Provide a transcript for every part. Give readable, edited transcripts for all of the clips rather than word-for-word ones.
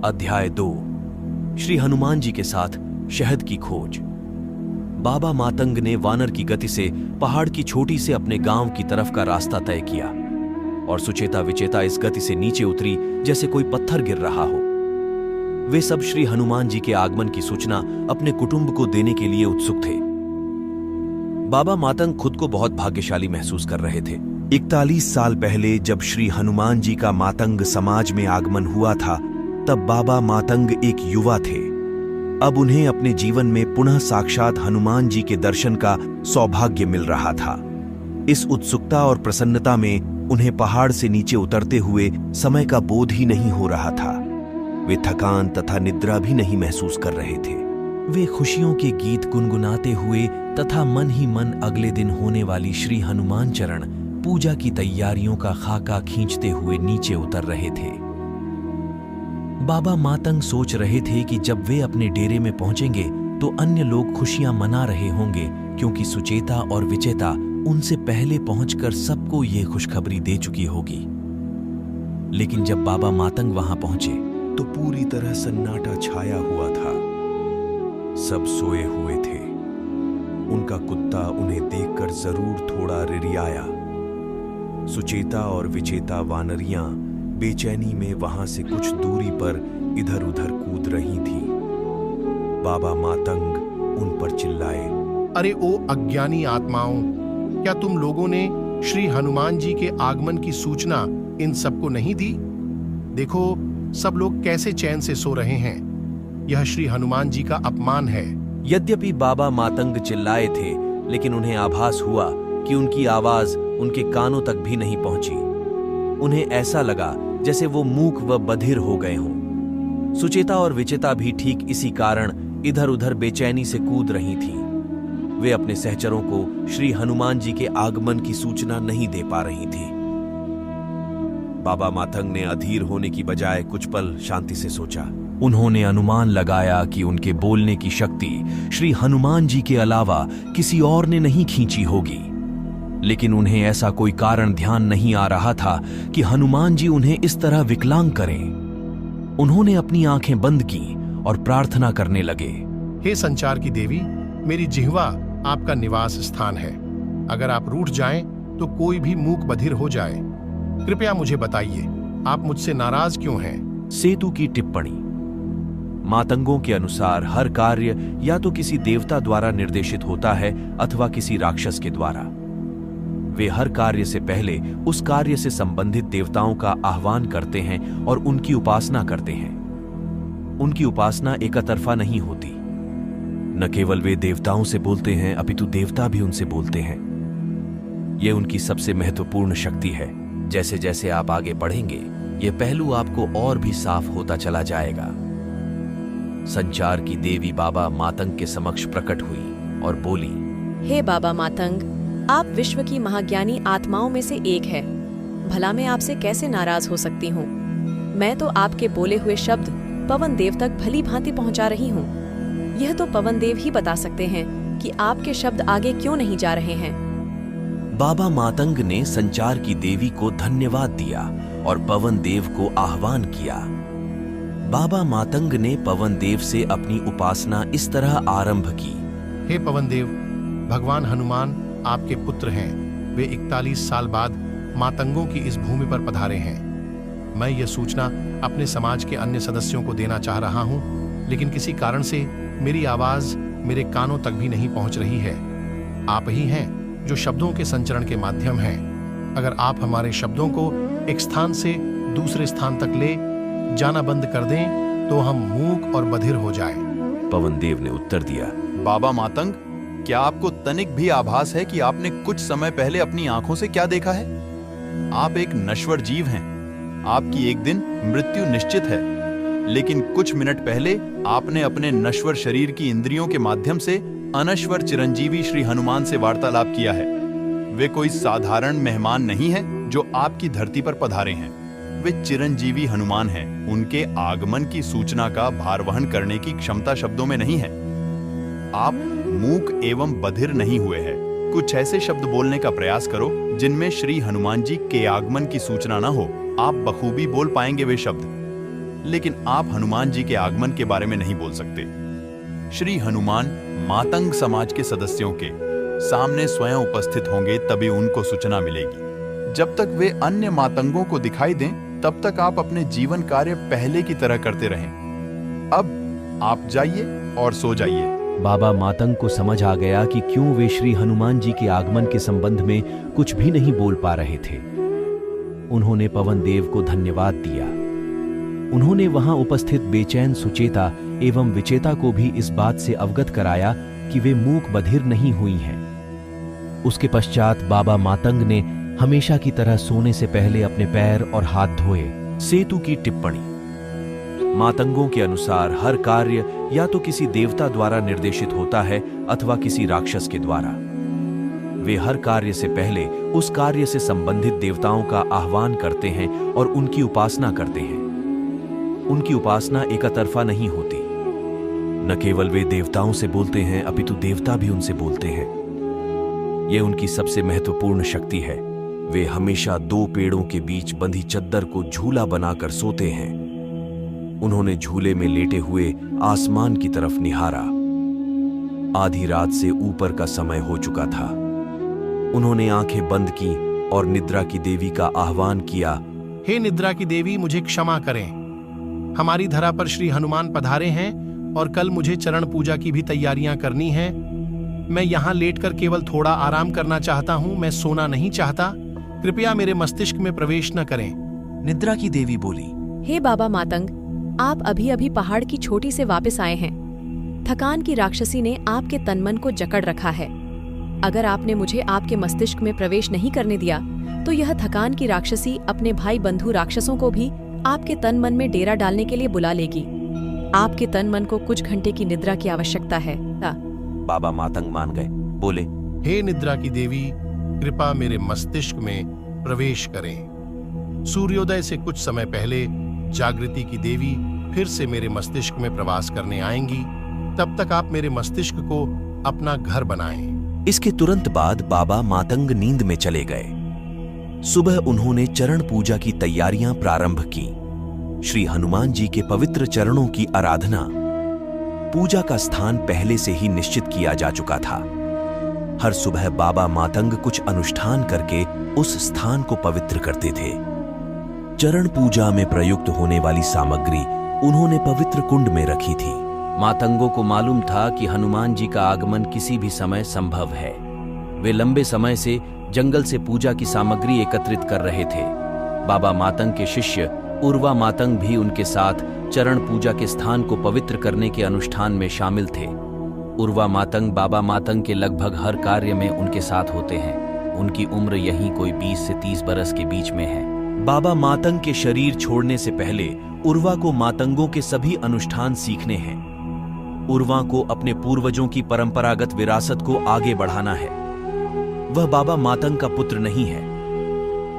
अध्याय 2। श्री हनुमान जी के साथ शहद की खोज। बाबा मातंग ने वानर की गति से पहाड़ की छोटी से अपने गांव की तरफ का रास्ता तय किया और सुचेता विचेता इस गति से नीचे उतरी जैसे कोई पत्थर गिर रहा हो। वे सब श्री हनुमान जी के आगमन की सूचना अपने कुटुंब को देने के लिए उत्सुक थे। बाबा मातंग खुद को बहुत भाग्यशाली महसूस कर रहे थे। 41 साल पहले जब श्री हनुमान जी का मातंग समाज में आगमन हुआ था, तब बाबा मातंग एक युवा थे। अब उन्हें अपने जीवन में पुनः साक्षात हनुमान जी के दर्शन का सौभाग्य मिल रहा था। इस उत्सुकता और प्रसन्नता में उन्हें पहाड़ से नीचे उतरते हुए समय का बोध ही नहीं हो रहा था। वे थकान तथा निद्रा भी नहीं महसूस कर रहे थे। वे खुशियों के गीत गुनगुनाते हुए तथा मन ही मन अगले दिन होने वाली श्री हनुमान चरण पूजा की तैयारियों का खाका खींचते हुए नीचे उतर रहे थे। बाबा मातंग सोच रहे थे कि जब वे अपने डेरे में पहुंचेंगे तो अन्य लोग खुशियां मना रहे होंगे, क्योंकि सुचेता और विचेता उनसे पहले पहुंचकर सबको ये खुशखबरी दे चुकी होगी। लेकिन जब बाबा मातंग वहां पहुंचे तो पूरी तरह सन्नाटा छाया हुआ था। सब सोए हुए थे। उनका कुत्ता उन्हें देखकर जरूर थोड़ा रिरियाया। सुचेता और विचेता वानरियां बेचैनी में वहां से कुछ दूरी पर इधर उधर कूद रही थीं। बाबा मातंग उन पर चिल्लाए, अरे ओ अज्ञानी आत्माओं, क्या तुम लोगों ने श्री हनुमान जी के आगमन की सूचना इन सबको नहीं दी? देखो सब लोग कैसे चैन से सो रहे हैं। यह श्री हनुमान जी का अपमान है। यद्यपि बाबा मातंग चिल्लाए थे, लेकिन उन्हें आभास हुआ कि उनकी आवाज उनके कानों तक भी नहीं पहुंची। उन्हें ऐसा लगा जैसे वो मूक व बधिर हो गए हों। सुचेता और विचेता भी ठीक इसी कारण इधर उधर बेचैनी से कूद रही थीं। वे अपने सहचरों को श्री हनुमान जी के आगमन की सूचना नहीं दे पा रही थीं। बाबा मातंग ने अधीर होने की बजाय कुछ पल शांति से सोचा। उन्होंने अनुमान लगाया कि उनके बोलने की शक्ति श्री हनुमान जी के अलावा किसी और ने नहीं खींची होगी, लेकिन उन्हें ऐसा कोई कारण ध्यान नहीं आ रहा था कि हनुमान जी उन्हें इस तरह विकलांग करें। उन्होंने अपनी आंखें बंद की और प्रार्थना करने लगे। हे संचार की देवी, मेरी जिह्वा आपका निवास स्थान है। अगर आप रूठ जाएं तो कोई भी मूक बधिर हो जाए। कृपया मुझे बताइए, आप मुझसे नाराज क्यों हैं? सेतु की टिप्पणी। मातंगों के अनुसार हर कार्य या तो किसी देवता द्वारा निर्देशित होता है अथवा किसी राक्षस के द्वारा। वे हर कार्य से पहले उस कार्य से संबंधित देवताओं का आह्वान करते हैं और उनकी उपासना करते हैं। उनकी उपासना एकतरफा नहीं होती। न केवल वे देवताओं से बोलते हैं, अपितु देवता भी उनसे बोलते हैं। यह उनकी सबसे महत्वपूर्ण शक्ति है। जैसे जैसे आप आगे बढ़ेंगे, यह पहलू आपको और भी साफ होता चला जाएगा। संचार की देवी बाबा मातंग के समक्ष प्रकट हुई और बोली, हे बाबा मातंग, आप विश्व की महाज्ञानी आत्माओं में से एक है। भला मैं आपसे कैसे नाराज हो सकती हूँ? मैं तो आपके बोले हुए शब्द पवन देव तक भली भांति पहुँचा रही हूँ। यह तो पवन देव ही बता सकते हैं कि आपके शब्द आगे क्यों नहीं जा रहे हैं। बाबा मातंग ने संचार की देवी को धन्यवाद दिया और पवन देव को आह्वान किया। बाबा मातंग ने पवन देव से अपनी उपासना इस तरह आरंभ की। हे पवन देव, भगवान हनुमान आपके पुत्र हैं। वे 41 साल बाद मातंगों की इस भूमि पर पधारे हैं। मैं यह सूचना अपने समाज के अन्य सदस्यों को देना चाह रहा हूं, लेकिन किसी कारण से मेरी आवाज मेरे कानों तक भी नहीं पहुंच रही है। आप ही हैं जो शब्दों के संचरण के माध्यम हैं। अगर आप हमारे शब्दों को एक स्थान से दूसरे स्थान तक ले जाना बंद कर दें तो हम मूक और बधिर हो जाएं। पवन देव ने उत्तर दिया, बाबा मातंग, क्या आपको तनिक भी आभास है कि आपने कुछ समय पहले अपनी आंखों से क्या देखा है? आप एक नश्वर जीव हैं। आपकी एक दिन मृत्यु निश्चित है, लेकिन कुछ मिनट पहले आपने अपने नश्वर शरीर की इंद्रियों के माध्यम से अनश्वर चिरंजीवी श्री हनुमान से वार्तालाप किया है। वे कोई साधारण मेहमान नहीं है जो आपकी धरती पर पधारे हैं। वे चिरंजीवी हनुमान हैं। उनके आगमन की सूचना का भार वहन करने की क्षमता शब्दों में नहीं है। आप मूक एवं बधिर नहीं हुए हैं। कुछ ऐसे शब्द बोलने का प्रयास करो जिनमें श्री हनुमान जी के आगमन की सूचना न हो। आप बखूबी बोल पाएंगे वे शब्द। लेकिन आप हनुमान जी के आगमन के बारे में नहीं बोल सकते। श्री हनुमान मातंग समाज के सदस्यों के सामने स्वयं उपस्थित होंगे, तभी उनको सूचना मिलेगी। जब तक वे अन्य मातंगों को दिखाई दें, तब तक आप अपने जीवन कार्य पहले की तरह करते रहें। अब आप जाइए और सो जाइए। बाबा मातंग को समझ आ गया कि क्यों वे श्री हनुमान जी के आगमन के संबंध में कुछ भी नहीं बोल पा रहे थे। उन्होंने पवन देव को धन्यवाद दिया। उन्होंने वहां उपस्थित बेचैन सुचेता एवं विचेता को भी इस बात से अवगत कराया कि वे मूक बधिर नहीं हुई हैं। उसके पश्चात बाबा मातंग ने हमेशा की तरह सोने से पहले अपने पैर और हाथ धोए। सेतु की टिप्पणी। मातंगों के अनुसार हर कार्य या तो किसी देवता द्वारा निर्देशित होता है अथवा किसी राक्षस के द्वारा। वे हर कार्य से पहले उस कार्य से संबंधित देवताओं का आह्वान करते हैं और उनकी उपासना करते हैं। उनकी उपासना एकतरफा नहीं होती। न केवल वे देवताओं से बोलते हैं, अपितु देवता भी उनसे बोलते हैं। यह उनकी सबसे महत्वपूर्ण शक्ति है। वे हमेशा दो पेड़ों के बीच बंधी चद्दर को झूला बनाकर सोते हैं। उन्होंने झूले में लेटे हुए आसमान की तरफ निहारा। आधी रात से ऊपर का समय हो चुका था। उन्होंने आंखें बंद की और निद्रा की देवी का आह्वान किया। हे निद्रा की देवी, मुझे क्षमा करें। हमारी धरा पर श्री हनुमान पधारे हैं और कल मुझे चरण पूजा की भी तैयारियां करनी हैं। मैं यहाँ लेटकर केवल थोड़ा आराम करना चाहता हूँ, मैं सोना नहीं चाहता। कृपया मेरे मस्तिष्क में प्रवेश न करें। निद्रा की देवी बोली, हे बाबा मातंग, आप अभी अभी पहाड़ की चोटी से वापस आए हैं। थकान की राक्षसी ने आपके तन मन को जकड़ रखा है। अगर आपने मुझे आपके मस्तिष्क में प्रवेश नहीं करने दिया तो यह थकान की राक्षसी अपने भाई बंधु राक्षसों को भी आपके तन मन में डेरा डालने के लिए बुला लेगी। आपके तन मन को कुछ घंटे की निद्रा की आवश्यकता है। बाबा मातंग मान गए, बोले, हे निद्रा की देवी, कृपा मेरे मस्तिष्क में प्रवेश करें। सूर्योदय से कुछ समय पहले जागृति की देवी फिर से मेरे मस्तिष्क में प्रवास करने आएंगी। तब तक आप मेरे मस्तिष्क को अपना घर बनाएं। इसके तुरंत बाद बाबा मातंग नींद में चले गए। सुबह उन्होंने चरण पूजा की तैयारियां प्रारंभ की। श्री हनुमान जी के पवित्र चरणों की आराधना। पूजा का स्थान पहले से ही निश्चित किया जा चुका था। हर सुबह बाबा मातंग कुछ अनुष्ठान करके उस स्थान को पवित्र करते थे। चरण पूजा में प्रयुक्त होने वाली सामग्री उन्होंने पवित्र कुंड में रखी थी। मातंगों को मालूम था कि हनुमान जी का आगमन किसी भी समय संभव है। वे लंबे समय से जंगल से पूजा की सामग्री एकत्रित कर रहे थे। बाबा मातंग के शिष्य उर्वा मातंग भी उनके साथ चरण पूजा के स्थान को पवित्र करने के अनुष्ठान में शामिल थे। उर्वा मातंग बाबा मातंग के लगभग हर कार्य में उनके साथ होते हैं। उनकी उम्र यहीं कोई 20 से 30 बरस के बीच में है। बाबा मातंग के शरीर छोड़ने से पहले उर्वा को मातंगों के सभी अनुष्ठान सीखने हैं। उर्वा को अपने पूर्वजों की परंपरागत विरासत को आगे बढ़ाना है। वह बाबा मातंग का पुत्र नहीं है।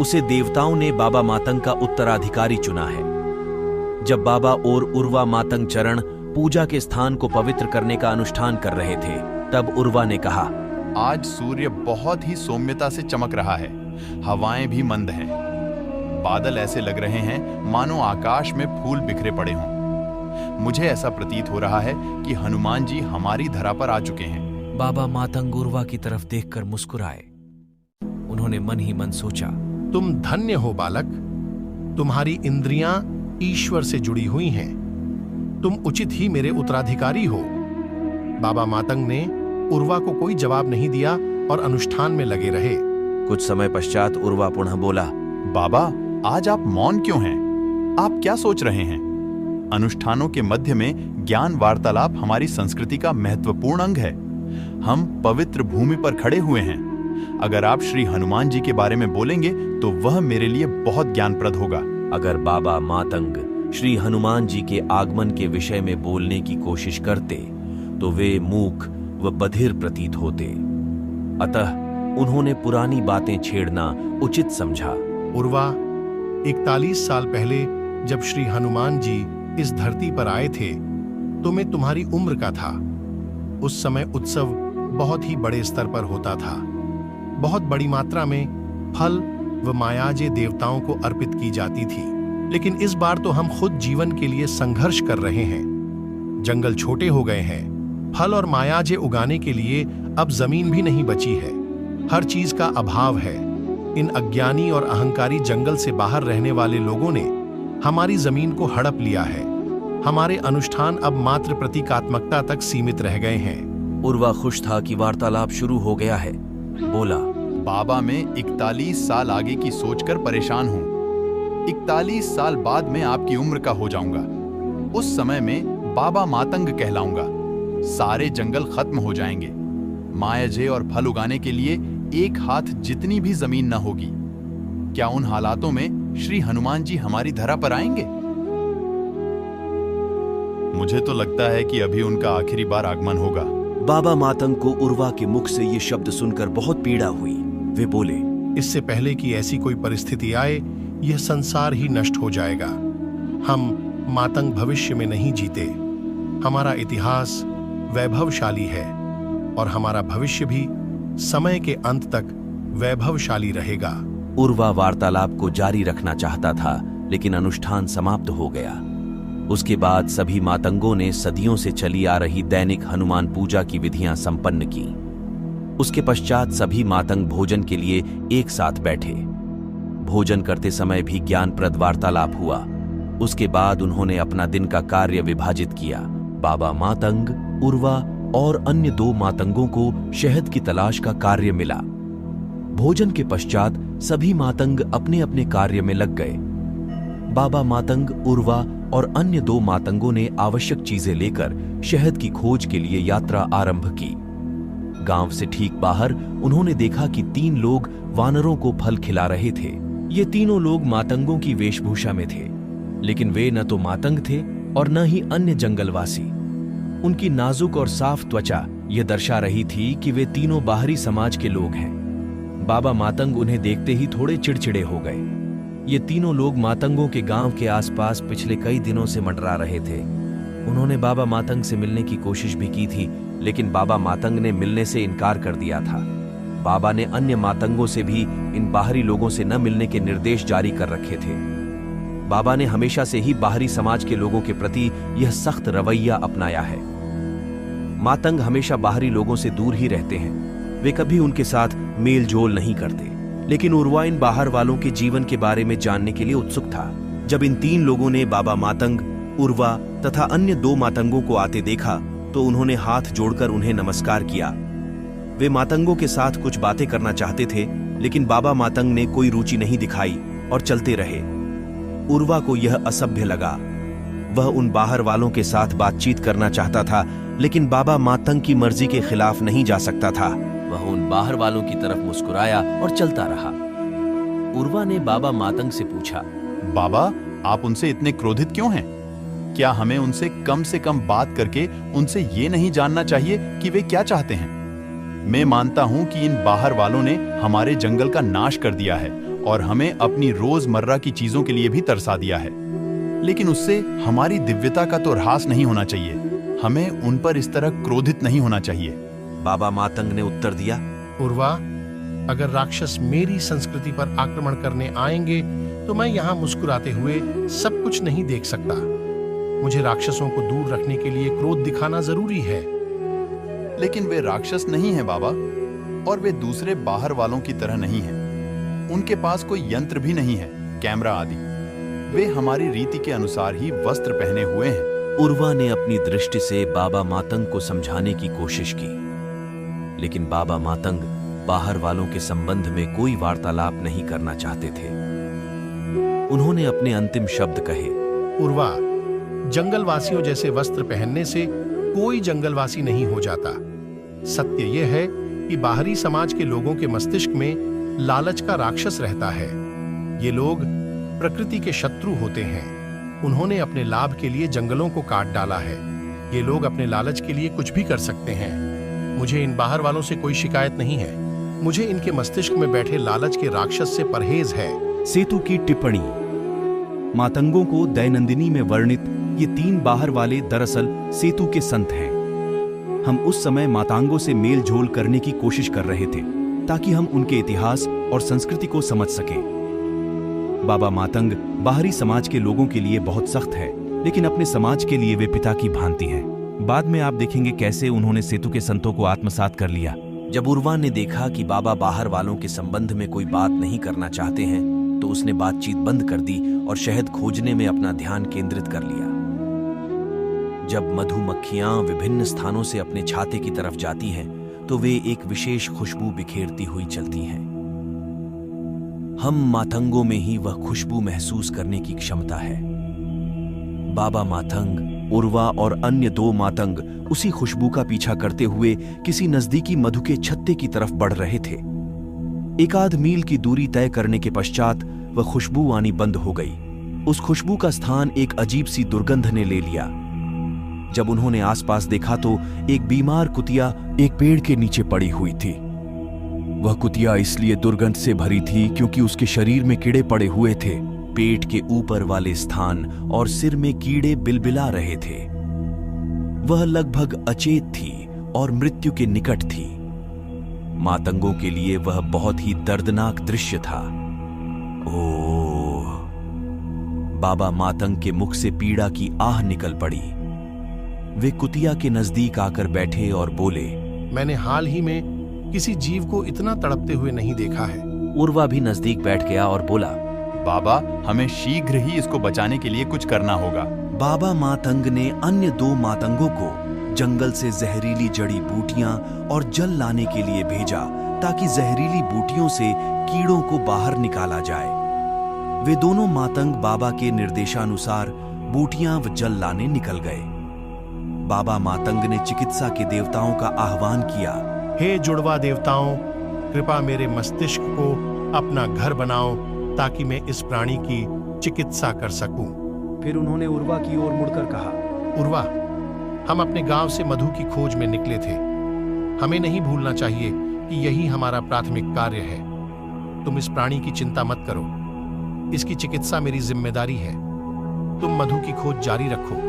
उसे देवताओं ने बाबा मातंग का उत्तराधिकारी चुना है। जब बाबा और उर्वा मातंग चरण पूजा के स्थान को पवित्र करने का अनुष्ठान कर रहे थे, तब उर्वा ने कहा, आज सूर्य बहुत ही सौम्यता से चमक रहा है। हवाएं भी मंद हैं। बादल ऐसे लग रहे हैं मानो आकाश में फूल बिखरे पड़े हों। मुझे ऐसा प्रतीत हो रहा है कि हनुमान जी हमारी धरा पर आ चुके हैं। बाबा मातंग उर्वा की तरफ देखकर मुस्कुराए। उन्होंने मन ही मन सोचा, तुम धन्य हो बालक। तुम्हारी इंद्रियां ईश्वर से जुड़ी हुई हैं। तुम उचित ही मेरे उत्तराधिकारी हो। बाबा मातंग ने उर्वा को कोई जवाब नहीं दिया और अनुष्ठान में लगे रहे। कुछ समय पश्चात उर्वा पुनः बोला, बाबा, आज आप मौन क्यों हैं? आप क्या सोच रहे हैं? अनुष्ठानों के मध्य में ज्ञान वार्तालाप हमारी संस्कृति का महत्वपूर्ण अंग है। हम पवित्र भूमि पर खड़े हुए हैं। अगर आप श्री हनुमान जी के बारे में बोलेंगे तो वह मेरे लिए बहुत ज्ञानप्रद होगा। अगर बाबा मातंग श्री हनुमान जी के आगमन के विषय में बोलने की कोशिश करते तो वे मूक व बधिर प्रतीत होते। अतः उन्होंने पुरानी बातें छेड़ना उचित समझा। उर्वा, 41 साल पहले जब श्री हनुमान जी इस धरती पर आए थे तो मैं तुम्हारी उम्र का था। उस समय उत्सव बहुत ही बड़े स्तर पर होता था। बहुत बड़ी मात्रा में फल व मायाजें देवताओं को अर्पित की जाती थी। लेकिन इस बार तो हम खुद जीवन के लिए संघर्ष कर रहे हैं। जंगल छोटे हो गए हैं, फल और मायाजे उगाने के लिए अब जमीन भी नहीं बची है। हर चीज का अभाव है। इन अज्ञानी और अहंकारी जंगल से बाहर रहने वाले लोगों ने हमारी जमीन को हड़प लिया है। हमारे अनुष्ठान अब मात्र प्रतीकात्मकता तक सीमित रह गए हैं। उर्वा खुश था कि वार्तालाप शुरू हो गया है। बोला, बाबा, मैं 41 साल आगे की सोचकर परेशान हूँ। 41 साल बाद मैं आपकी उम्र का हो जाऊंगा। उस समय में बाबा मातंग कहलाऊंगा। सारे जंगल खत्म हो जाएंगे। मायाजे और फल उगाने के लिए एक हाथ जितनी भी जमीन न होगी। क्या उन हालातों में श्री हनुमान जी हमारी धरा पर आएंगे? मुझे तो लगता है कि अभी उनका आखिरी बार आगमन होगा। बाबा मातंग को उर्वा के मुख से ये शब्द सुनकर बहुत पीड़ा हुई। वे बोले, इससे पहले कि ऐसी कोई परिस्थिति आए, यह संसार ही नष्ट हो जाएगा। हम मातंग भविष्य में नहीं जीते। हमारा इतिहास वैभवशाली है और हमारा भविष्य भी समय के अंत तक वैभवशाली रहेगा। उर्वा वार्तालाप को जारी रखना चाहता था, लेकिन अनुष्ठान समाप्त हो गया। उसके बाद सभी मातंगों ने सदियों से चली आ रही दैनिक हनुमान पूजा की विधियां संपन्न की। उसके पश्चात सभी मातंग भोजन के लिए एक साथ बैठे। भोजन करते समय भी ज्ञानप्रद वार्तालाप हुआ। उसके बाद उन्होंने अपना दिन का कार्य विभाजित किया। बाबा मातंग, उर्वा और अन्य 2 मातंगों को शहद की तलाश का कार्य मिला। भोजन के पश्चात सभी मातंग अपने अपने कार्य में लग गए। बाबा मातंग, उर्वा और अन्य 2 मातंगों ने आवश्यक चीजें लेकर शहद की खोज के लिए यात्रा आरंभ की। गांव से ठीक बाहर उन्होंने देखा कि 3 लोग वानरों को फल खिला रहे थे। ये तीनों लोग मातंगों की वेशभूषा में थे, लेकिन वे न तो मातंग थे और न ही अन्य जंगलवासी। उनकी नाजुक और साफ त्वचा यह दर्शा रही थी कि वे तीनों बाहरी समाज के लोग हैं। बाबा मातंग उन्हें देखते ही थोड़े चिड़चिड़े हो गए। ये तीनों लोग मातंगों के गांव के आसपास पिछले कई दिनों से मंडरा रहे थे। उन्होंने बाबा मातंग से मिलने की कोशिश भी की थी, लेकिन बाबा मातंग ने मिलने से इनकार कर दिया था। बाबा ने अन्य मातंगों से भी इन बाहरी लोगों से न मिलने के निर्देश जारी कर रखे थे। बाबा ने हमेशा से ही बाहरी समाज के लोगों के प्रति यह सख्त रवैया अपनाया है। मातंग हमेशा बाहरी लोगों से दूर ही रहते हैं। वे कभी उनके साथ मेल जोल नहीं करते। लेकिन उर्वा इन बाहर वालों के जीवन के बारे में जानने के लिए उत्सुक था। जब इन 3 लोगों ने बाबा मातंग, उर्वा तथा अन्य 2 मातंगों को आते देखा तो उन्होंने हाथ जोड़कर उन्हें नमस्कार किया। वे मातंगों के साथ कुछ बातें करना चाहते थे, लेकिन बाबा मातंग ने कोई रुचि नहीं दिखाई और चलते रहे। उर्वा को यह असभ्य लगा। वह उन बाहर वालों के साथ बातचीत करना चाहता था, लेकिन बाबा मातंग की मर्जी के खिलाफ नहीं जा सकता था। वह उन बाहर वालों की तरफ मुस्कुराया और चलता रहा। उर्वा ने बाबा मातंग से पूछा, बाबा, आप उनसे इतने क्रोधित क्यों हैं? क्या हमें उनसे कम बात करके उनसे ये नहीं जानना चाहिए कि वे क्या चाहते हैं? मैं मानता हूं कि इन बाहर वालों ने हमारे जंगल का नाश कर दिया है और हमें अपनी रोजमर्रा की चीजों के लिए भी तरसा दिया है, लेकिन उससे हमारी दिव्यता का तो ह्रास नहीं होना चाहिए। हमें उन पर इस तरह क्रोधित नहीं होना चाहिए। बाबा मातंग ने उत्तर दिया, उर्वा, अगर राक्षस मेरी संस्कृति पर आक्रमण करने आएंगे तो मैं यहाँ मुस्कुराते हुए सब कुछ नहीं देख सकता। मुझे राक्षसों को दूर रखने के लिए क्रोध दिखाना जरूरी है। लेकिन वे राक्षस नहीं हैं बाबा, और वे दूसरे बाहर वालों की तरह नहीं हैं। उनके पास कोई यंत्र भी नहीं है, कैमरा आदि। वे हमारी रीति के अनुसार ही वस्त्र पहने हुए हैं। उर्वा ने अपनी दृष्टि से बाबा मातंग को समझाने की कोशिश की, लेकिन बाबा मातंग बाहर वालों के संबंध में कोई वार्तालाप नहीं करना चाहते थे। उन्होंने अपने अंतिम शब्द कहे, उर्वा, जंगलवासियों जैसे वस्त्र पहनने से कोई जंगलवासी नहीं हो जाता। सत्य यह है कि बाहरी समाज के लोगों के मस्तिष्क में लालच का राक्षस रहता है। ये लोग प्रकृति के शत्रु होते हैं। उन्होंने अपने लाभ के लिए जंगलों को काट डाला है। ये लोग अपने लालच के लिए कुछ भी कर सकते हैं। मुझे इन बाहर वालों से कोई शिकायत नहीं है। मुझे इनके मस्तिष्क में बैठे लालच के राक्षस से परहेज है। सेतु की टिप्पणी। मातंगों को दैनंदिनी में वर्णित ये 3 बाहर वाले दरअसल सेतु के संत हैं। हम उस समय मातांगों से मेल जोल करने की कोशिश कर रहे थे ताकि हम उनके इतिहास और संस्कृति को समझ सकें। बाबा मातंग बाहरी समाज के लोगों के लिए बहुत सख्त है, लेकिन अपने समाज के लिए वे पिता की भांति हैं। बाद में आप देखेंगे कैसे उन्होंने सेतु के संतों को आत्मसात कर लिया। जब उर्वा ने देखा कि बाबा बाहर वालों के संबंध में कोई बात नहीं करना चाहते हैं, तो उसने बातचीत बंद कर दी और शहद खोजने में अपना ध्यान केंद्रित कर लिया। जब मधुमक्खियां विभिन्न स्थानों से अपने छाते की तरफ जाती हैं, तो वे एक विशेष खुशबू बिखेरती हुई चलती हैं। हम मातंगों में ही वह खुशबू महसूस करने की क्षमता है। बाबा मातंग, उर्वा और अन्य 2 मातंग उसी खुशबू का पीछा करते हुए किसी नजदीकी मधु के छत्ते की तरफ बढ़ रहे थे। 1 मील की दूरी तय करने के पश्चात वह खुशबू आनी बंद हो गई। उस खुशबू का स्थान एक अजीब सी दुर्गंध ने ले लिया। जब उन्होंने आसपास देखा तो एक बीमार कुतिया एक पेड़ के नीचे पड़ी हुई थी। वह कुतिया इसलिए दुर्गंध से भरी थी क्योंकि उसके शरीर में कीड़े पड़े हुए थे। पेट के ऊपर वाले स्थान और सिर में कीड़े बिलबिला रहे थे। वह लगभग अचेत थी और मृत्यु के निकट थी। मातंगों के लिए वह बहुत ही दर्दनाक दृश्य था। ओह! बाबा मातंग के मुख से पीड़ा की आह निकल पड़ी। वे कुतिया के नजदीक आकर बैठे और बोले, मैंने हाल ही में किसी जीव को इतना तड़पते हुए नहीं देखा है। उर्वा भी नजदीक बैठ गया और बोला, बाबा, हमें शीघ्र ही इसको बचाने के लिए कुछ करना होगा। बाबा मातंग ने अन्य 2 मातंगों को जंगल से जहरीली जड़ी बूटियां और जल लाने के लिए भेजा, ताकि जहरीली बूटियों से कीड़ों को बाहर निकाला जाए। वे दोनों मातंग बाबा के निर्देशानुसार बूटियां व जल लाने निकल गए। बाबा मातंग ने चिकित्सा के देवताओं का आह्वान किया। हे जुड़वा देवताओं, कृपा मेरे मस्तिष्क को अपना घर बनाओ ताकि मैं इस प्राणी की चिकित्सा कर सकूं। फिर उन्होंने उर्वा की ओर मुड़कर कहा, उर्वा, हम अपने गांव से मधु की खोज में निकले थे। हमें नहीं भूलना चाहिए कि यही हमारा प्राथमिक कार्य है। तुम इस प्राणी की चिंता मत करो, इसकी चिकित्सा मेरी जिम्मेदारी है। तुम मधु की खोज जारी रखो।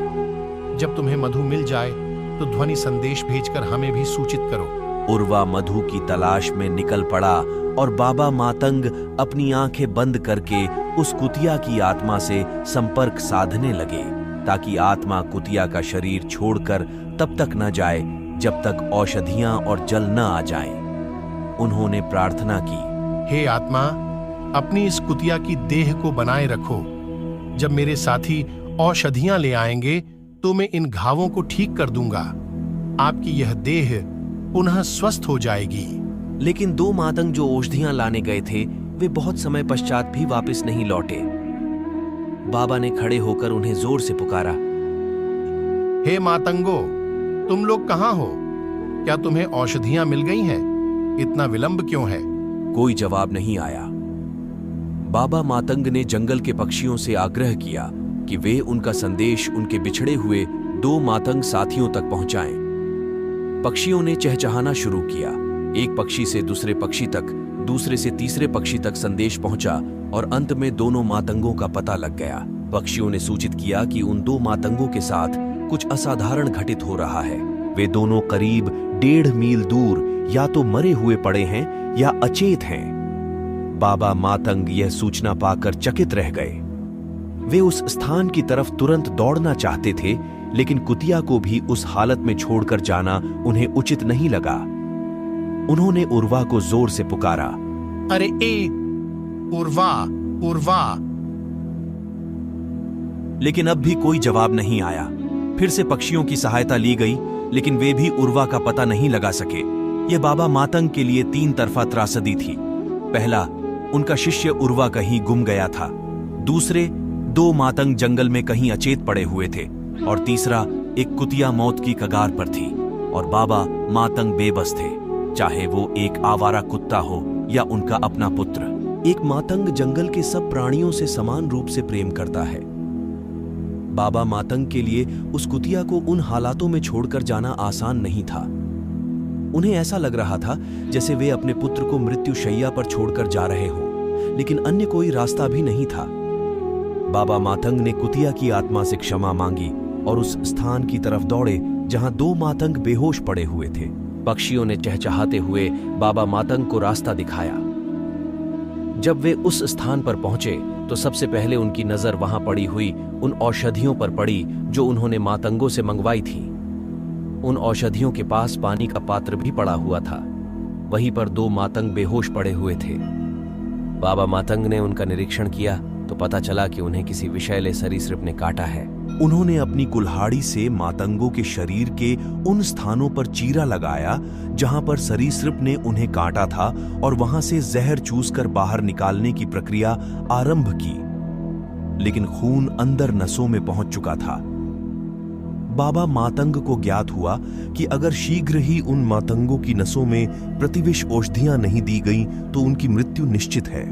जब तुम्हें मधु मिल जाए तो ध्वनि संदेश भेजकर हमें भी सूचित करो। उर्वा मधु की तलाश में निकल पड़ा और बाबा मातंग अपनी आंखें बंद करके उस कुतिया की आत्मा से संपर्क साधने लगे, ताकि आत्मा कुतिया का शरीर छोड़कर तब तक न जाए जब तक औषधियां और जल न आ जाएं। उन्होंने प्रार्थना की, हे आत्मा, अपनी इस कुतिया की देह को बनाए रखो। जब मेरे साथी औषधियां ले आएंगे तो मैं इन घावों को ठीक कर दूंगा। आपकी यह देह पुनः स्वस्थ हो जाएगी। लेकिन 2 मातंग जो औषधियां लाने गए थे, वे बहुत समय पश्चात भी वापस नहीं लौटे। बाबा ने खड़े होकर उन्हें जोर से पुकारा, हे मातंगो, तुम लोग कहां हो? क्या तुम्हें औषधियां मिल गई हैं? इतना विलंब क्यों है? कोई जवाब नहीं आया। बाबा मातंग ने जंगल के पक्षियों से आग्रह किया कि वे उनका संदेश उनके बिछड़े हुए 2 मातंग साथियों तक पहुंचाएं। पक्षियों ने चहचहाना शुरू किया। एक पक्षी से दूसरे पक्षी तक, दूसरे से तीसरे पक्षी तक संदेश पहुंचा और अंत में दोनों मातंगों का पता लग गया। पक्षियों ने सूचित किया कि उन 2 मातंगों के साथ कुछ असाधारण घटित हो रहा है। वे दोनों करीब 1.5 मील दूर या तो मरे हुए पड़े हैं या अचेत हैं। बाबा मातंग यह सूचना पाकर चकित रह गए। वे उस स्थान की तरफ तुरंत दौड़ना चाहते थे, लेकिन कुतिया को भी उस हालत में छोड़कर जाना उन्हें उचित नहीं लगा। उन्होंने उर्वा को जोर से पुकारा, अरे ए उर्वा, उर्वा। लेकिन अब भी कोई जवाब नहीं आया। फिर से पक्षियों की सहायता ली गई, लेकिन वे भी उर्वा का पता नहीं लगा सके। यह बाबा मातंग के लिए 3 तरफा त्रासदी थी। पहला, उनका शिष्य उर्वा कहीं गुम गया था। दूसरे, 2 मातंग जंगल में कहीं अचेत पड़े हुए थे। और तीसरा, एक कुतिया मौत की कगार पर थी और बाबा मातंग बेबस थे, चाहे वो एक आवारा कुत्ता हो या उनका अपना पुत्र। एक मातंग जंगल के सब प्राणियों से समान रूप से प्रेम करता है। बाबा मातंग के लिए उस कुतिया को उन हालातों में छोड़कर जाना आसान नहीं था। उन्हें ऐसा लग रहा था जैसे वे अपने पुत्र को मृत्यु शैया पर छोड़कर जा रहे हों, लेकिन अन्य कोई रास्ता भी नहीं था। बाबा मातंग ने कुतिया की आत्मा से क्षमा मांगी और उस स्थान की तरफ दौड़े जहां 2 मातंग बेहोश पड़े हुए थे। पक्षियों ने चहचहाते हुए बाबा मातंग को रास्ता दिखाया। जब वे उस स्थान पर पहुंचे तो सबसे पहले उनकी नजर वहां पड़ी हुई उन औषधियों पर पड़ी जो उन्होंने मातंगों से मंगवाई थी। उन औषधियों के पास पानी का पात्र भी पड़ा हुआ था। वहीं पर 2 मातंग बेहोश पड़े हुए थे। बाबा मातंग ने उनका निरीक्षण किया तो पता चला कि उन्हें किसी विषैले सरीसृप ने काटा है। उन्होंने अपनी कुल्हाड़ी से मातंगों के शरीर के उन स्थानों पर चीरा लगाया जहां पर सरीसृप ने उन्हें काटा था और वहां से जहर चूसकर बाहर निकालने की प्रक्रिया आरंभ की, लेकिन खून अंदर नसों में पहुंच चुका था। बाबा मातंग को ज्ञात हुआ कि अगर शीघ्र ही उन मातंगों की नसों में प्रतिविष औषधियां नहीं दी गईं तो उनकी मृत्यु निश्चित है।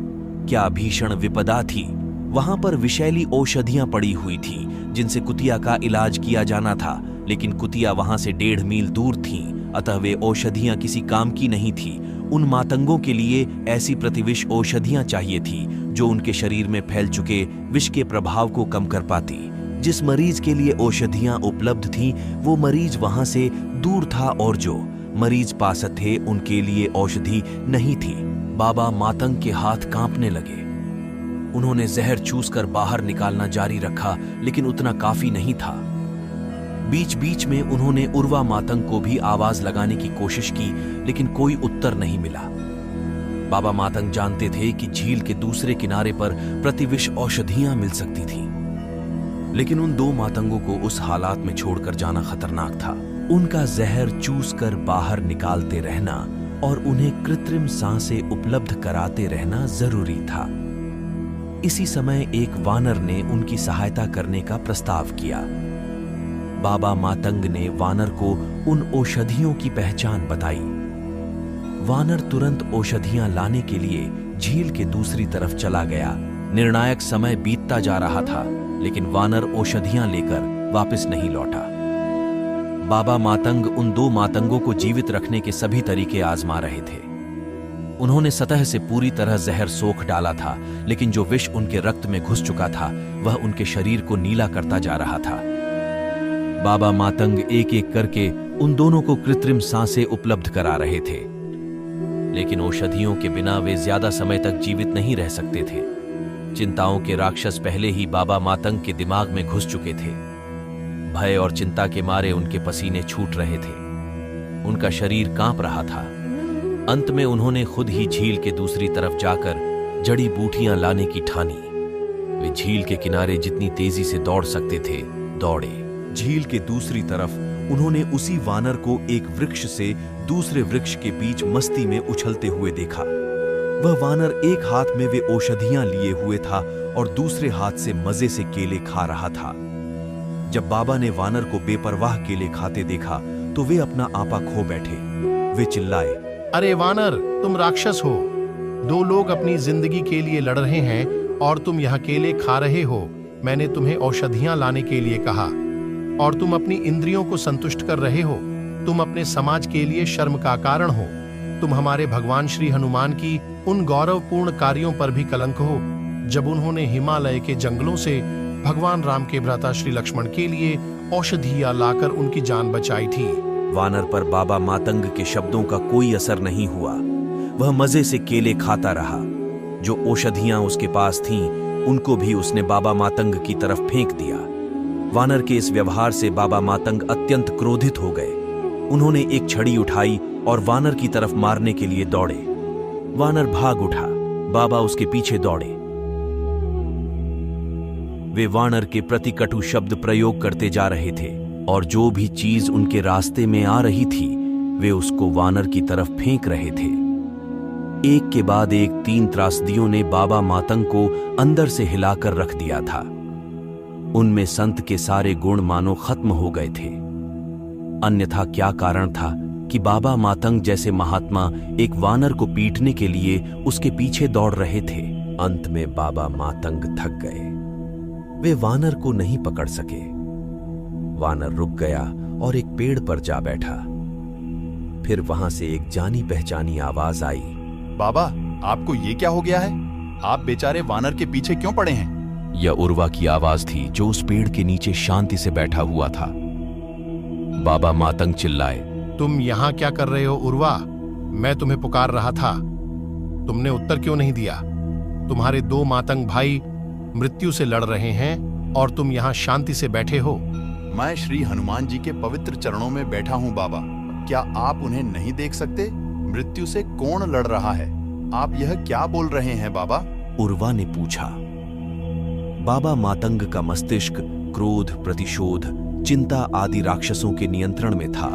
क्या भीषण विपदा थी! वहां पर विषैली औषधियां पड़ी हुई थी जिनसे कुतिया का इलाज किया जाना था, लेकिन कुतिया वहां से 1.5 मील दूर थी, अतः वे औषधियां किसी काम की नहीं थी। उन मातंगों के लिए ऐसी प्रतिविष औषधियां चाहिए थी जो उनके शरीर में फैल चुके विष के प्रभाव को कम कर पाती। जिस मरीज के लिए औषधियां उपलब्ध थीं, वो मरीज वहां से दूर था और जो मरीज पास थे उनके लिए औषधि नहीं थी। बाबा मातंग के हाथ कांपने लगे। उन्होंने जहर चूसकर बाहर निकालना जारी रखा, लेकिन उतना काफी नहीं था। बीच बीच में उन्होंने उर्वा मातंग को भी आवाज लगाने की कोशिश की, लेकिन कोई उत्तर नहीं मिला। बाबा मातंग जानते थे कि झील के दूसरे किनारे पर प्रतिविष औषधियां मिल सकती थीं, लेकिन उन 2 मातंगों को उस हालात में छोड़कर जाना खतरनाक था। उनका जहर चूसकर बाहर निकालते रहना और उन्हें कृत्रिम सांसें उपलब्ध कराते रहना जरूरी था। इसी समय एक वानर ने उनकी सहायता करने का प्रस्ताव किया। बाबा मातंग ने वानर को उन औषधियों की पहचान बताई। वानर तुरंत औषधियां लाने के लिए झील के दूसरी तरफ चला गया। निर्णायक समय बीतता जा रहा था, लेकिन वानर औषधियां लेकर वापस नहीं लौटा। बाबा मातंग उन 2 मातंगों को जीवित रखने के सभी तरीके आजमा रहे थे। उन्होंने सतह से पूरी तरह जहर सोख डाला था, लेकिन जो विष उनके रक्त में घुस चुका था वह उनके शरीर को नीला करता जा रहा था। बाबा मातंग एक एक करके उन दोनों को कृत्रिम सांसें उपलब्ध करा रहे थे, लेकिन औषधियों के बिना वे ज्यादा समय तक जीवित नहीं रह सकते थे। चिंताओं के राक्षस पहले ही बाबा मातंग के दिमाग में घुस चुके थे। भय और चिंता के मारे उनके पसीने छूट रहे थे, उनका शरीर कांप रहा था। अंत में उन्होंने खुद ही झील के दूसरी तरफ जाकर जड़ी बूटियां लाने की ठानी। वे झील के किनारे जितनी तेजी से दौड़ सकते थे दौड़े। झील के दूसरी तरफ उन्होंने उसी वानर को एक वृक्ष से दूसरे वृक्ष के बीच मस्ती में उछलते हुए देखा। वह वानर एक हाथ में वे औषधियां लिए हुए था और दूसरे हाथ से मजे से केले खा रहा था। जब बाबा ने वानर को बेपरवाह केले खाते देखा तो वे अपना आपा खो बैठे। वे चिल्लाए, अरे वानर, तुम राक्षस हो। 2 लोग अपनी जिंदगी के लिए लड़ रहे हैं और तुम यहाँ केले खा रहे हो। मैंने तुम्हें औषधियां लाने के लिए कहा और तुम अपनी इंद्रियों को संतुष्ट कर रहे हो। तुम अपने समाज के लिए शर्म का कारण हो। तुम हमारे भगवान श्री हनुमान की उन गौरवपूर्ण कार्यों पर भी कलंक हो, जब उन्होंने हिमालय के जंगलों से भगवान राम के भ्राता श्री लक्ष्मण के लिए औषधियां लाकर उनकी जान बचाई थी। वानर पर बाबा मातंग के शब्दों का कोई असर नहीं हुआ। वह मजे से केले खाता रहा। जो औषधियां उसके पास थीं, उनको भी उसने बाबा मातंग की तरफ फेंक दिया। वानर के इस व्यवहार से बाबा मातंग अत्यंत क्रोधित हो गए। उन्होंने एक छड़ी उठाई और वानर की तरफ मारने के लिए दौड़े। वानर भाग उठा। बाबा उसके पीछे दौड़े। वे वानर के प्रति कटु शब्द प्रयोग करते जा रहे थे और जो भी चीज उनके रास्ते में आ रही थी वे उसको वानर की तरफ फेंक रहे थे। एक के बाद एक 3 त्रासदियों ने बाबा मातंग को अंदर से हिलाकर रख दिया था। उनमें संत के सारे गुण मानो खत्म हो गए थे। अन्यथा क्या कारण था कि बाबा मातंग जैसे महात्मा एक वानर को पीटने के लिए उसके पीछे दौड़ रहे थे। अंत में बाबा मातंग थक गए। वे वानर को नहीं पकड़ सके। वानर रुक गया और एक पेड़ पर जा बैठा। फिर वहां से एक जानी पहचानी आवाज आई, बाबा, आपको ये क्या हो गया है? आप बेचारे वानर के पीछे क्यों पड़े हैं? यह उर्वा की आवाज थी जो उस पेड़ के नीचे शांति से बैठा हुआ था। बाबा मातंग चिल्लाए, तुम यहाँ क्या कर रहे हो उर्वा? मैं तुम्हें पुकार रहा था, तुमने उत्तर क्यों नहीं दिया? तुम्हारे 2 मातंग भाई मृत्यु से लड़ रहे हैं और तुम यहाँ शांति से बैठे हो। मैं श्री हनुमान जी के पवित्र चरणों में बैठा हूँ बाबा। क्या आप उन्हें नहीं देख सकते? मृत्यु से कौन लड़ रहा है? आप यह क्या बोल रहे हैं बाबा? उर्वा ने पूछा। बाबा मातंग का मस्तिष्क क्रोध, प्रतिशोध, चिंता आदि राक्षसों के नियंत्रण में था।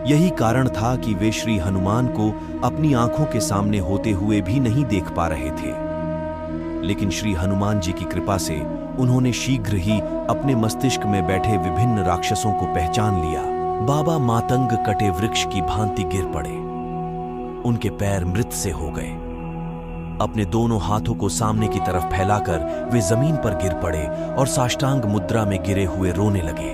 यही कारण था कि वे श्री हनुमान को अपनी आंखों के सामने होते हुए भी नहीं देख पा रहे थे। लेकिन श्री हनुमान जी की कृपा से उन्होंने शीघ्र ही अपने मस्तिष्क में बैठे विभिन्न राक्षसों को पहचान लिया। बाबा मातंग कटे वृक्ष की भांति गिर पड़े। उनके पैर मृत से हो गए। अपने दोनों हाथों को सामने की तरफ फैलाकर वे जमीन पर गिर पड़े और साष्टांग मुद्रा में गिरे हुए रोने लगे।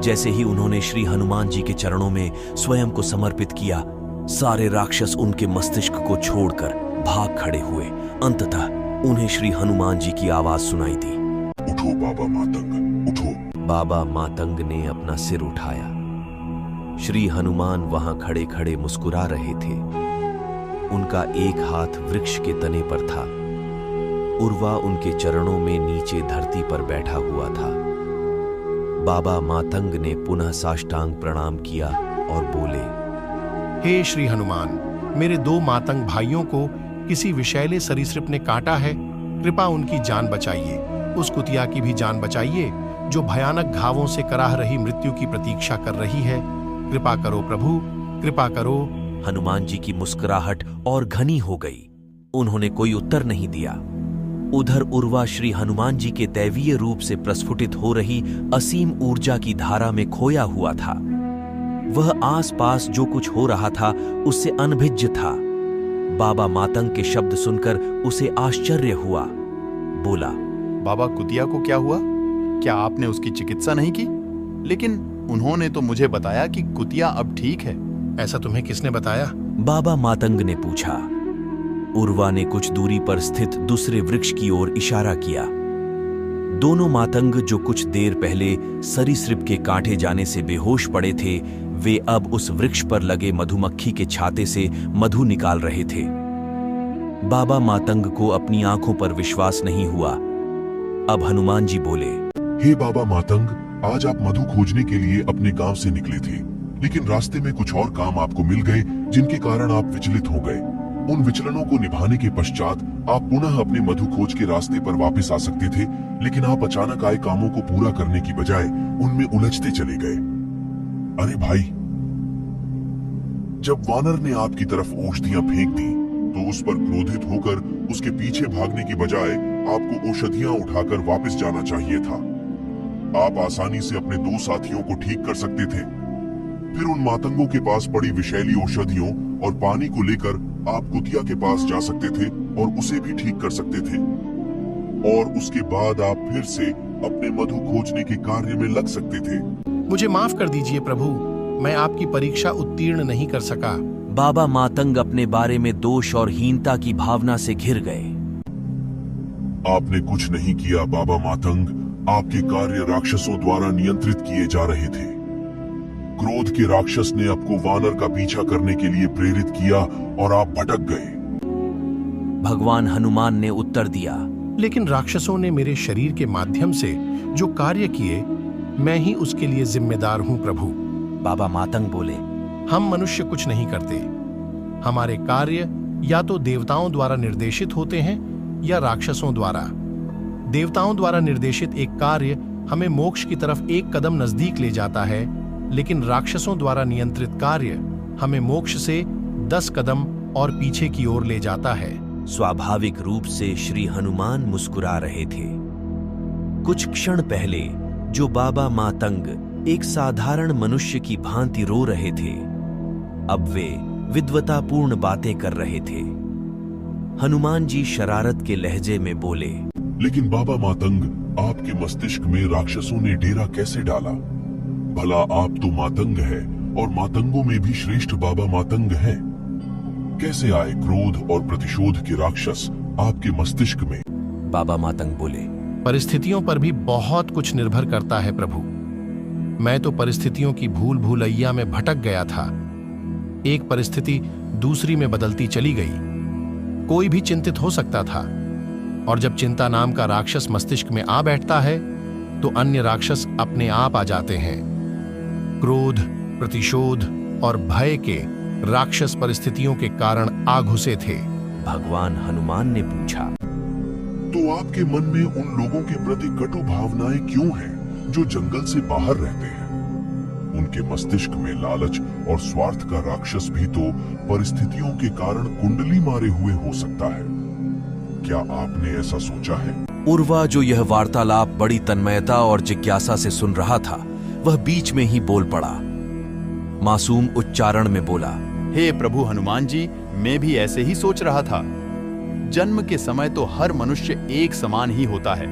जैसे ही उन्होंने श्री हनुमान जी के चरणों में स्वयं को समर्पित किया, सारे राक्षस उनके मस्तिष्क को छोड़कर भाग खड़े हुए। अंततः उन्हें श्री हनुमान जी की आवाज सुनाई दी, उठो बाबा मातंग, उठो। बाबा मातंग ने अपना सिर उठाया। श्री हनुमान वहां खड़े खड़े मुस्कुरा रहे थे। उनका एक हाथ वृक्ष के तने पर था। उर्वा उनके चरणों में नीचे धरती पर बैठा हुआ था। बाबा मातंग ने पुनः साष्टांग प्रणाम किया और बोले, हे श्री हनुमान, मेरे दो मातंग भाइयों को किसी विषैले सरीसृप ने काटा है। कृपा उनकी जान बचाइए। उस कुतिया की भी जान बचाइए जो भयानक घावों से कराह रही मृत्यु की प्रतीक्षा कर रही है। कृपा करो प्रभु, कृपा करो। हनुमान जी की मुस्कुराहट और घनी हो गई। उन्होंने कोई उत्तर नहीं दिया। उधर उर्वा श्री हनुमान जी के दैवीय रूप से प्रस्फुटित हो रही असीम ऊर्जा की धारा में खोया हुआ था। वह आसपास जो कुछ हो रहा था उससे अनभिज्ञ था। बाबा मातंग के शब्द सुनकर उसे आश्चर्य हुआ। बोला, बाबा कुतिया को क्या हुआ? क्या आपने उसकी चिकित्सा नहीं की? लेकिन उन्होंने तो मुझे बताया कि कुतिया अब ठीक है। ऐसा तुम्हें किसने बताया? बाबा मातंग ने पूछा। उर्वा ने कुछ दूरी पर स्थित दूसरे वृक्ष की ओर इशारा किया। दोनों मातंग जो कुछ देर पहले सरीसृप के काटे जाने से बेहोश पड़े थे, वे अब उस वृक्ष पर लगे मधुमक्खी के छाते से मधु निकाल रहे थे। बाबा मातंग को अपनी आंखों पर विश्वास नहीं हुआ। अब हनुमान जी बोले, हे बाबा मातंग, आज आप मधु खोजने के लिए अपने गांव से निकले थे, लेकिन रास्ते में कुछ और काम आपको मिल गए जिनके कारण आप विचलित हो गए। उन विचलनों को निभाने के पश्चात आप पुनः अपने मधु खोज के रास्ते पर वापस आ सकते थे, लेकिन आप अचानक आए कामों को पूरा करने की बजाय उनमें उलझते चले गए। अरे भाई, जब वानर ने आपकी तरफ औषधियां फेंक दी तो उस पर क्रोधित होकर उसके पीछे भागने की बजाय आपको औषधियां उठाकर वापस जाना चाहिए था। आप आसानी से अपने दो साथियों को ठीक कर सकते थे। फिर उन मातंगों के पास पड़ी विषैली औषधियों और पानी को लेकर आप कुतिया के पास जा सकते थे और उसे भी ठीक कर सकते थे, और उसके बाद आप फिर से अपने मधु खोजने के कार्य में लग सकते थे। मुझे माफ कर दीजिए प्रभु, मैं आपकी परीक्षा उत्तीर्ण नहीं कर सका। बाबा मातंग अपने बारे में दोष और हीनता की भावना से घिर गए। आपने कुछ नहीं किया बाबा मातंग। आपके कार्य राक्षसों द्वारा नियंत्रित किए जा रहे थे। क्रोध के राक्षस ने आपको वानर का पीछा करने के लिए प्रेरित किया और आप भटक गए। भगवान हनुमान ने उत्तर दिया, लेकिन राक्षसों ने मेरे शरीर के माध्यम से जो कार्य किए, मैं ही उसके लिए जिम्मेदार हूं प्रभु। बाबा मातंग बोले, हम मनुष्य कुछ नहीं करते। हमारे कार्य या तो देवताओं द्वारा निर्देशित होते हैं या राक्षसों द्वारा। देवताओं द्वारा निर्देशित एक कार्य हमें मोक्ष की तरफ एक कदम नजदीक ले जाता है, लेकिन राक्षसों द्वारा नियंत्रित कार्य हमें मोक्ष से 10 कदम और पीछे की ओर ले जाता है। स्वाभाविक रूप से श्री हनुमान मुस्कुरा रहे थे। कुछ क्षण पहले जो बाबा मातंग एक साधारण मनुष्य की भांति रो रहे थे, अब वे विद्वतापूर्ण बातें कर रहे थे। हनुमान जी शरारत के लहजे में बोले, लेकिन बाबा मातंग, आपके मस्तिष्क में राक्षसों ने डेरा कैसे डाला? भला आप तो मातंग है और मातंगों में भी श्रेष्ठ बाबा मातंग हैं। कैसे आए क्रोध और प्रतिशोध के राक्षस आपके मस्तिष्क में? बाबा मातंग बोले, परिस्थितियों पर भी बहुत कुछ निर्भर करता है प्रभु। मैं तो परिस्थितियों की भूल भूलैया में भटक गया था। एक परिस्थिति दूसरी में बदलती चली गई। कोई भी चिंतित हो सकता था, और जब चिंता नाम का राक्षस मस्तिष्क में आ बैठता है तो अन्य राक्षस अपने आप आ जाते हैं। क्रोध, प्रतिशोध और भय के राक्षस परिस्थितियों के कारण आ घुसे थे। भगवान हनुमान ने पूछा, तो आपके मन में उन लोगों के प्रति कटु भावनाएं क्यों हैं जो जंगल से बाहर रहते हैं? उनके मस्तिष्क में लालच और स्वार्थ का राक्षस भी तो परिस्थितियों के कारण कुंडली मारे हुए हो सकता है। क्या आपने ऐसा सोचा है? उर्वा, जो यह वार्तालाप बड़ी तन्मयता और जिज्ञासा से सुन रहा था, वह बीच में ही बोल पड़ा। मासूम उच्चारण में बोला, हे प्रभु हनुमान जी, मैं भी ऐसे ही सोच रहा था। जन्म के समय तो हर मनुष्य एक समान ही होता है।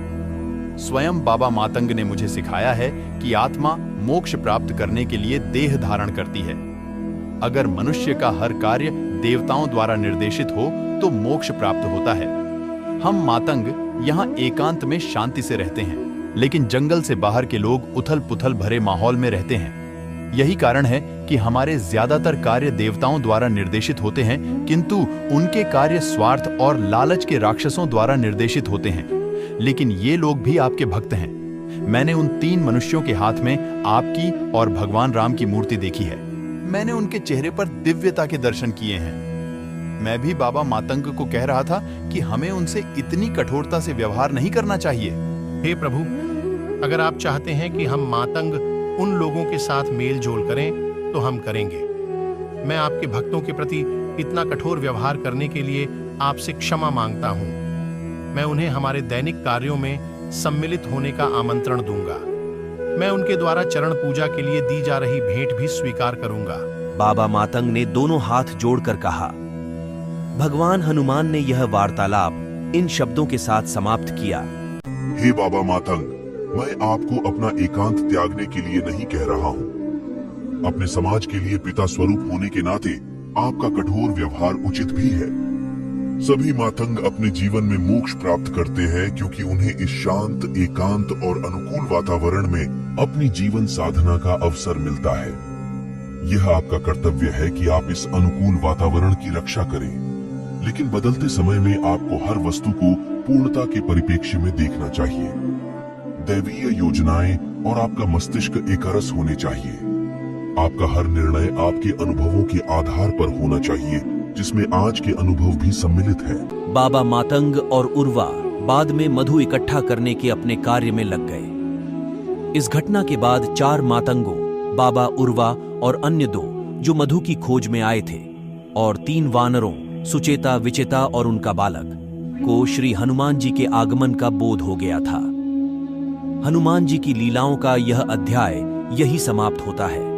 स्वयं बाबा मातंग ने मुझे सिखाया है कि आत्मा मोक्ष प्राप्त करने के लिए देह धारण करती है। अगर मनुष्य का हर कार्य देवताओं द्वारा निर्देशित हो तो मोक्ष प्राप्त होता है। हम मातंग यहाँ एकांत में शांति से रहते हैं, लेकिन जंगल से बाहर के लोग उथल पुथल भरे माहौल में रहते हैं। यही कारण है कि हमारे ज्यादातर कार्य देवताओं द्वारा निर्देशित होते हैं, किंतु उनके कार्य स्वार्थ और लालच के राक्षसों द्वारा निर्देशित होते हैं। लेकिन ये लोग भी आपके भक्त हैं। मैंने उन 3 मनुष्यों के हाथ में आपकी और भगवान राम की मूर्ति देखी है। मैंने उनके चेहरे पर दिव्यता के दर्शन किए हैं। मैं भी बाबा मातंग को कह रहा था कि हमें उनसे इतनी कठोरता से व्यवहार नहीं करना चाहिए। हे प्रभु, अगर आप चाहते हैं कि हम मातंग उन लोगों के साथ मेल जोल करें तो हम करेंगे। मैं आपके भक्तों के प्रति इतना कठोर व्यवहार करने के लिए आपसे क्षमा मांगता हूं। मैं उन्हें हमारे दैनिक कार्यों में सम्मिलित होने का आमंत्रण दूंगा। मैं उनके द्वारा चरण पूजा के लिए दी जा रही भेंट भी स्वीकार करूंगा। बाबा मातंग ने दोनों हाथ जोड़कर कहा। भगवान हनुमान ने यह वार्तालाप इन शब्दों के साथ समाप्त किया। हे बाबा मातंग, मैं आपको अपना एकांत त्यागने के लिए नहीं कह रहा हूँ। अपने समाज के लिए पिता स्वरूप होने के नाते आपका कठोर व्यवहार उचित भी है। सभी मातंग अपने जीवन में मोक्ष प्राप्त करते हैं क्योंकि उन्हें इस शांत, एकांत और अनुकूल वातावरण में अपनी जीवन साधना का अवसर मिलता है। यह आपका कर्तव्य है कि आप इस अनुकूल वातावरण की रक्षा करें, लेकिन बदलते समय में आपको हर वस्तु को पूर्णता के परिप्रेक्ष्य में देखना चाहिए। दैवीय योजनाएं और आपका मस्तिष्क एकरस होने चाहिए। आपका हर निर्णय आपके अनुभवों के आधार पर होना चाहिए, जिसमें आज के अनुभव भी सम्मिलित है। बाबा मातंग और उर्वा बाद में मधु इकट्ठा करने के अपने कार्य में लग गए। इस घटना के बाद 4 मातंगों, बाबा उर्वा और अन्य 2 जो मधु की खोज में आए थे, और 3 वानरों, सुचेता, विचेता और उनका बालक, को श्री हनुमान जी के आगमन का बोध हो गया था। हनुमान जी की लीलाओं का यह अध्याय यही समाप्त होता है।